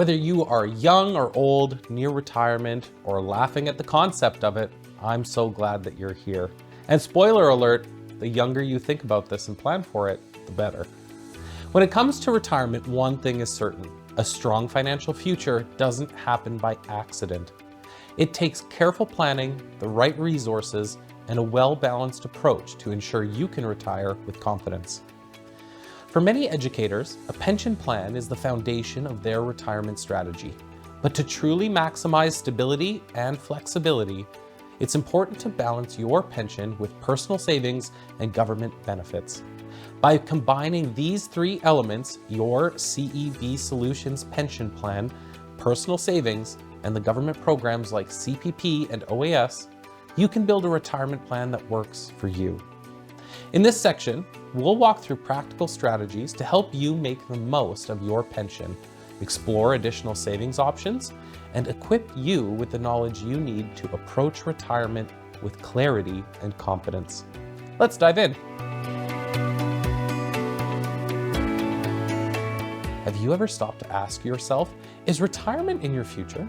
Whether you are young or old, near retirement, or laughing at the concept of it, I'm so glad that you're here. And spoiler alert, the younger you think about this and plan for it, the better. When it comes to retirement, one thing is certain. A strong financial future doesn't happen by accident. It takes careful planning, the right resources, and a well-balanced approach to ensure you can retire with confidence. For many educators, a pension plan is the foundation of their retirement strategy. But to truly maximize stability and flexibility, it's important to balance your pension with personal savings and government benefits. By combining these three elements, your CEB Solutions pension plan, personal savings, and the government programs like CPP and OAS, you can build a retirement plan that works for you. In this section, we'll walk through practical strategies to help you make the most of your pension, explore additional savings options, and equip you with the knowledge you need to approach retirement with clarity and confidence. Let's dive in. Have you ever stopped to ask yourself, is retirement in your future?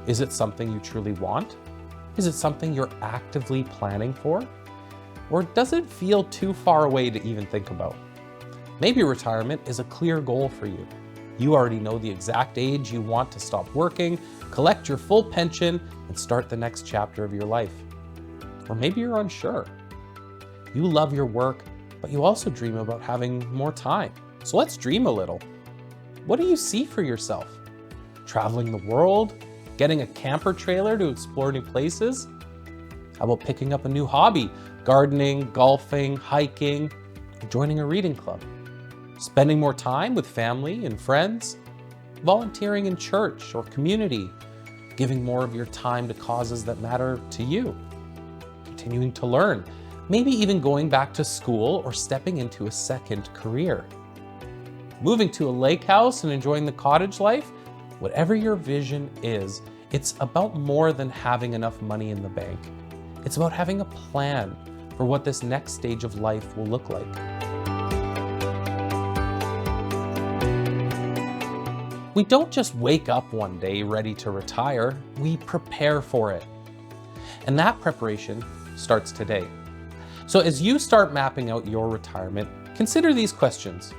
Is it something you truly want? Is it something you're actively planning for? Or does it feel too far away to even think about? Maybe retirement is a clear goal for you. You already know the exact age you want to stop working, collect your full pension, and start the next chapter of your life. Or maybe you're unsure. You love your work, but you also dream about having more time. So let's dream a little. What do you see for yourself? Traveling the world? Getting a camper trailer to explore new places? How about picking up a new hobby? Gardening, golfing, hiking, joining a reading club? Spending more time with family and friends? Volunteering in church or community? Giving more of your time to causes that matter to you? Continuing to learn? Maybe even going back to school or stepping into a second career? Moving to a lake house and enjoying the cottage life? Whatever your vision is, it's about more than having enough money in the bank. It's about having a plan for what this next stage of life will look like. We don't just wake up one day ready to retire, we prepare for it. And that preparation starts today. So as you start mapping out your retirement, consider these questions.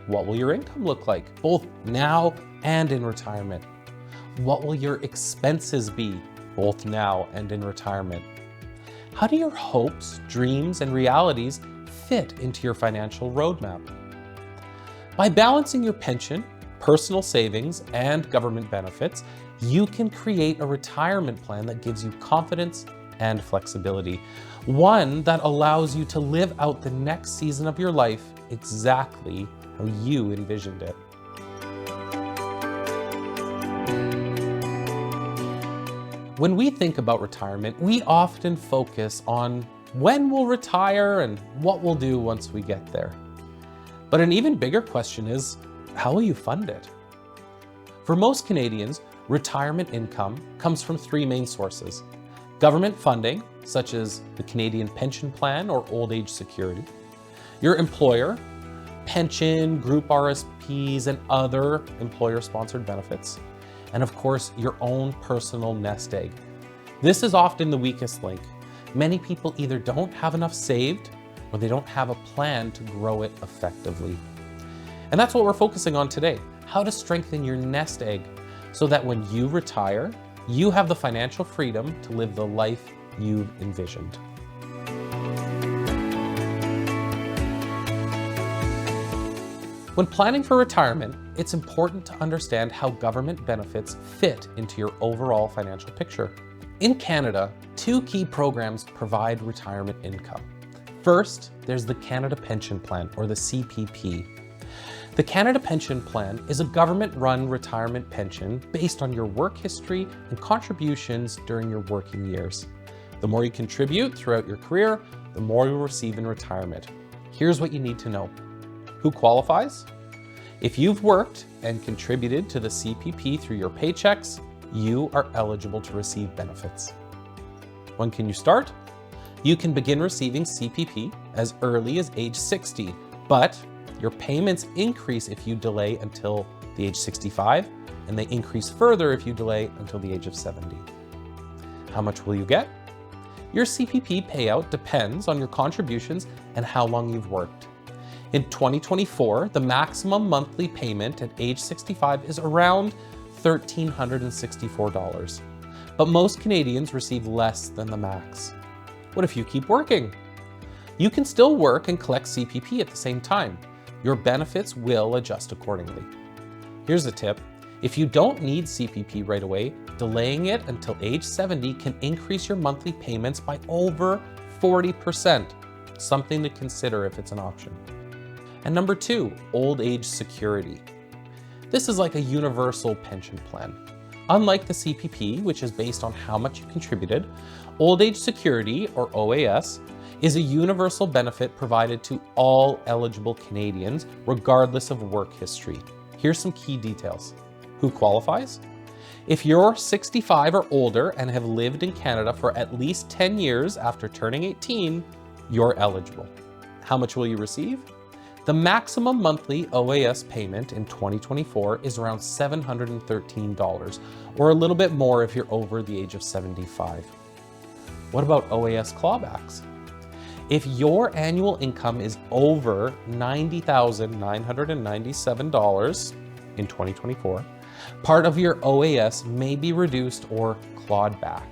What will your income look like, both now and in retirement? What will your expenses be, both now and in retirement? How do your hopes, dreams, and realities fit into your financial roadmap? By balancing your pension, personal savings, and government benefits, you can create a retirement plan that gives you confidence and flexibility. One that allows you to live out the next season of your life exactly how you envisioned it. When we think about retirement, we often focus on when we'll retire and what we'll do once we get there. But an even bigger question is, how will you fund it? For most Canadians, retirement income comes from three main sources: government funding, such as the Canadian Pension Plan or Old Age Security, your employer, pension, group RSPs, and other employer-sponsored benefits, and of course, your own personal nest egg. This is often the weakest link. Many people either don't have enough saved or they don't have a plan to grow it effectively. And that's what we're focusing on today, how to strengthen your nest egg so that when you retire, you have the financial freedom to live the life you've envisioned. When planning for retirement, it's important to understand how government benefits fit into your overall financial picture. In Canada, two key programs provide retirement income. First, there's the Canada Pension Plan, or the CPP. The Canada Pension Plan is a government-run retirement pension based on your work history and contributions during your working years. The more you contribute throughout your career, the more you'll receive in retirement. Here's what you need to know. Who qualifies? If you've worked and contributed to the CPP through your paychecks, you are eligible to receive benefits. When can you start? You can begin receiving CPP as early as age 60, but your payments increase if you delay until the age 65 and they increase further if you delay until the age of 70. How much will you get? Your CPP payout depends on your contributions and how long you've worked. In 2024, the maximum monthly payment at age 65 is around $1,364. But most Canadians receive less than the max. What if you keep working? You can still work and collect CPP at the same time. Your benefits will adjust accordingly. Here's a tip. If you don't need CPP right away, delaying it until age 70 can increase your monthly payments by over 40%, something to consider if it's an option. And number 2, old age security. This is like a universal pension plan. Unlike the CPP, which is based on how much you contributed, old age security, or OAS, is a universal benefit provided to all eligible Canadians, regardless of work history. Here's some key details. Who qualifies? If you're 65 or older and have lived in Canada for at least 10 years after turning 18, you're eligible. How much will you receive? The maximum monthly OAS payment in 2024 is around $713, or a little bit more if you're over the age of 75. What about OAS clawbacks? If your annual income is over $90,997 in 2024, part of your OAS may be reduced or clawed back.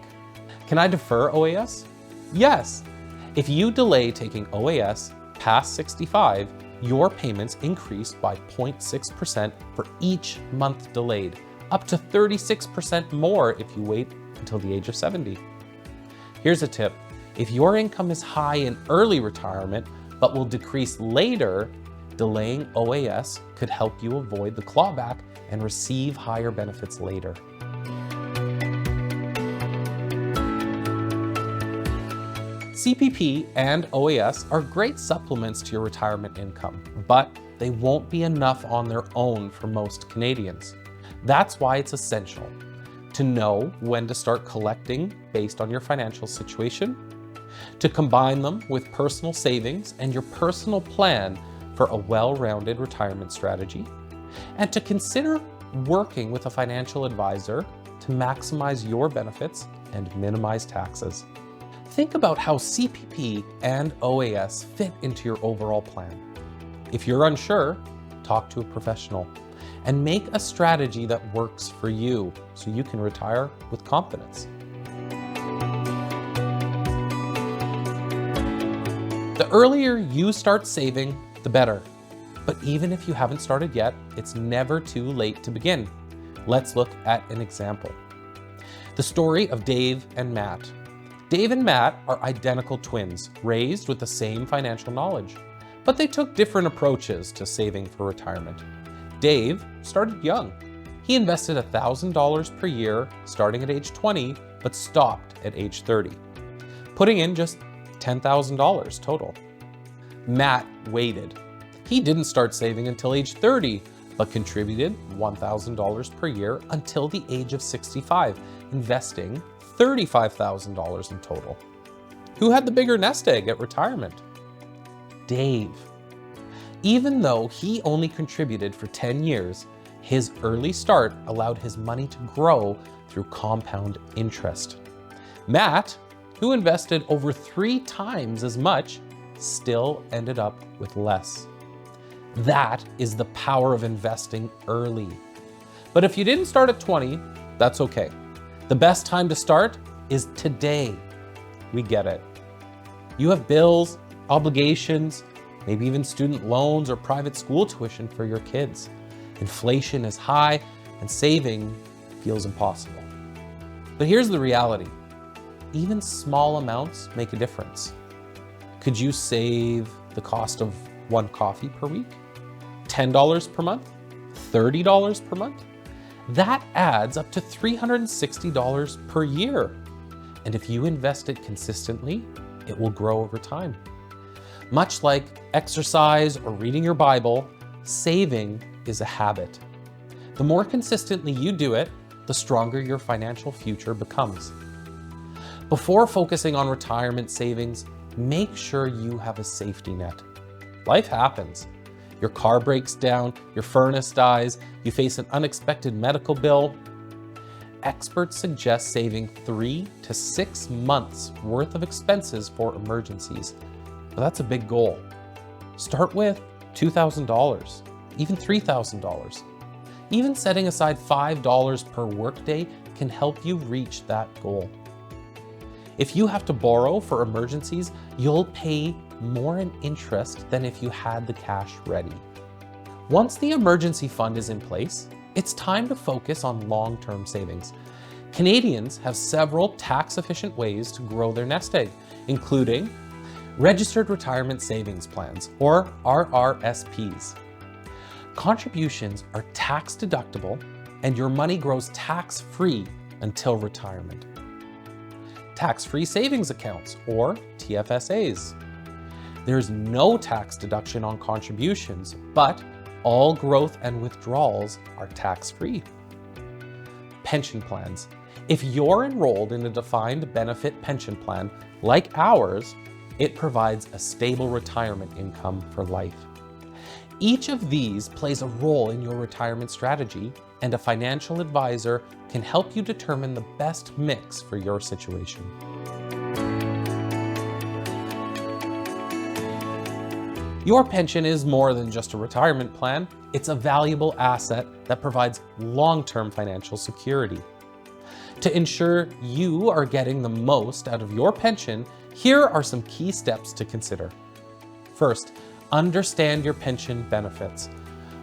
Can I defer OAS? Yes. If you delay taking OAS past 65, your payments increase by 0.6% for each month delayed, up to 36% more if you wait until the age of 70. Here's a tip. If your income is high in early retirement, but will decrease later, delaying OAS could help you avoid the clawback and receive higher benefits later. CPP and OAS are great supplements to your retirement income, but they won't be enough on their own for most Canadians. That's why it's essential to know when to start collecting based on your financial situation, to combine them with personal savings and your personal plan for a well-rounded retirement strategy, and to consider working with a financial advisor to maximize your benefits and minimize taxes. Think about how CPP and OAS fit into your overall plan. If you're unsure, talk to a professional and make a strategy that works for you so you can retire with confidence. The earlier you start saving, the better. But even if you haven't started yet, it's never too late to begin. Let's look at an example. The story of Dave and Matt. Dave and Matt are identical twins, raised with the same financial knowledge, but they took different approaches to saving for retirement. Dave started young. He invested $1,000 per year starting at age 20, but stopped at age 30, putting in just $10,000 total. Matt waited. He didn't start saving until age 30, but contributed $1,000 per year until the age of 65, investing $35,000 in total. Who had the bigger nest egg at retirement? Dave. Even though he only contributed for 10 years, his early start allowed his money to grow through compound interest. Matt, who invested over 3 times as much, still ended up with less. That is the power of investing early. But if you didn't start at 20, that's okay. The best time to start is today. We get it. You have bills, obligations, maybe even student loans or private school tuition for your kids. Inflation is high and saving feels impossible. But here's the reality. Even small amounts make a difference. Could you save the cost of one coffee per week? $10 per month? $30 per month? That adds up to $360 per year. And if you invest it consistently, it will grow over time. Much like exercise or reading your Bible, saving is a habit. The more consistently you do it, the stronger your financial future becomes. Before focusing on retirement savings, make sure you have a safety net. Life happens. Your car breaks down, your furnace dies, you face an unexpected medical bill. Experts suggest saving 3 to 6 months worth of expenses for emergencies. But that's a big goal. Start with $2,000, even $3,000. Even setting aside $5 per workday can help you reach that goal. If you have to borrow for emergencies, you'll pay more in interest than if you had the cash ready. Once the emergency fund is in place, it's time to focus on long-term savings. Canadians have several tax-efficient ways to grow their nest egg, including Registered Retirement Savings Plans, or RRSPs. Contributions are tax-deductible, and your money grows tax-free until retirement. Tax-free savings accounts, or TFSAs. There's no tax deduction on contributions, but all growth and withdrawals are tax-free. Pension plans. If you're enrolled in a defined benefit pension plan like ours, it provides a stable retirement income for life. Each of these plays a role in your retirement strategy, and a financial advisor can help you determine the best mix for your situation. Your pension is more than just a retirement plan. It's a valuable asset that provides long-term financial security. To ensure you are getting the most out of your pension, here are some key steps to consider. First, understand your pension benefits.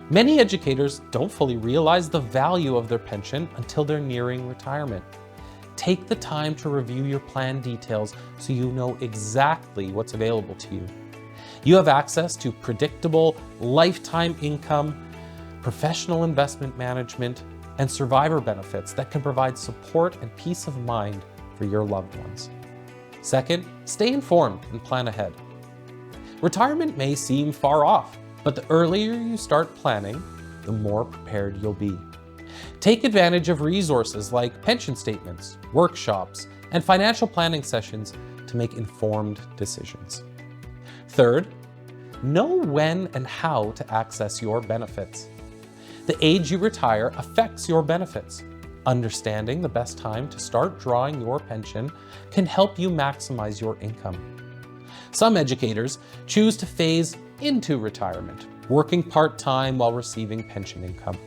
Many educators don't fully realize the value of their pension until they're nearing retirement. Take the time to review your plan details so you know exactly what's available to you. You have access to predictable lifetime income, professional investment management, and survivor benefits that can provide support and peace of mind for your loved ones. Second, stay informed and plan ahead. Retirement may seem far off, but the earlier you start planning, the more prepared you'll be. Take advantage of resources like pension statements, workshops, and financial planning sessions to make informed decisions. Third, know when and how to access your benefits. The age you retire affects your benefits. Understanding the best time to start drawing your pension can help you maximize your income. Some educators choose to phase into retirement, working part-time while receiving pension income.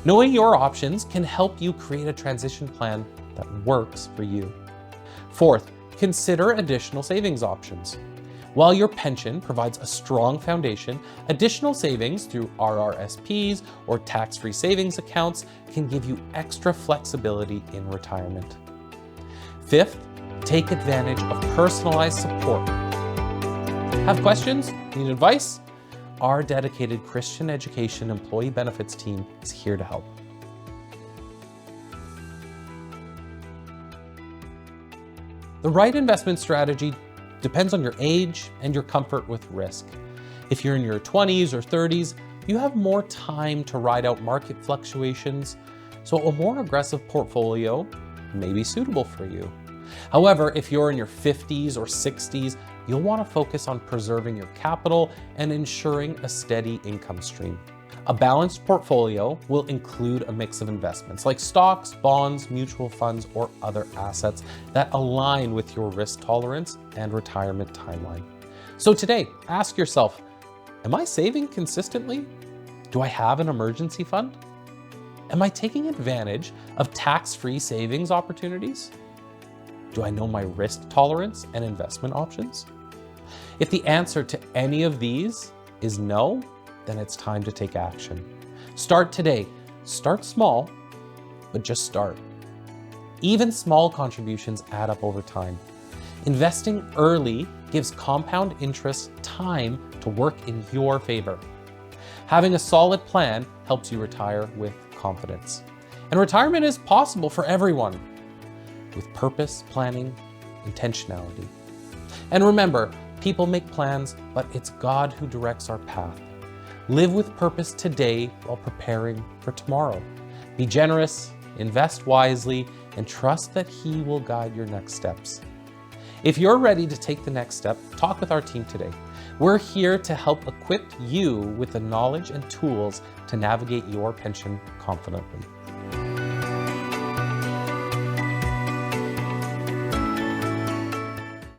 Knowing your options can help you create a transition plan that works for you. Fourth, consider additional savings options. While your pension provides a strong foundation, additional savings through RRSPs or tax-free savings accounts can give you extra flexibility in retirement. Fifth, take advantage of personalized support. Have questions? Need advice? Our dedicated Christian Education Employee Benefits team is here to help. The right investment strategy depends on your age and your comfort with risk. If you're in your 20s or 30s, you have more time to ride out market fluctuations, so a more aggressive portfolio may be suitable for you. However, if you're in your 50s or 60s, you'll want to focus on preserving your capital and ensuring a steady income stream. A balanced portfolio will include a mix of investments like stocks, bonds, mutual funds, or other assets that align with your risk tolerance and retirement timeline. So today, ask yourself, am I saving consistently? Do I have an emergency fund? Am I taking advantage of tax-free savings opportunities? Do I know my risk tolerance and investment options? If the answer to any of these is no, then it's time to take action. Start today. Start small, but just start. Even small contributions add up over time. Investing early gives compound interest time to work in your favor. Having a solid plan helps you retire with confidence. And retirement is possible for everyone with purpose, planning, intentionality. And remember, people make plans, but it's God who directs our path. Live with purpose today while preparing for tomorrow. Be generous, invest wisely, and trust that He will guide your next steps. If you're ready to take the next step, talk with our team today. We're here to help equip you with the knowledge and tools to navigate your pension confidently.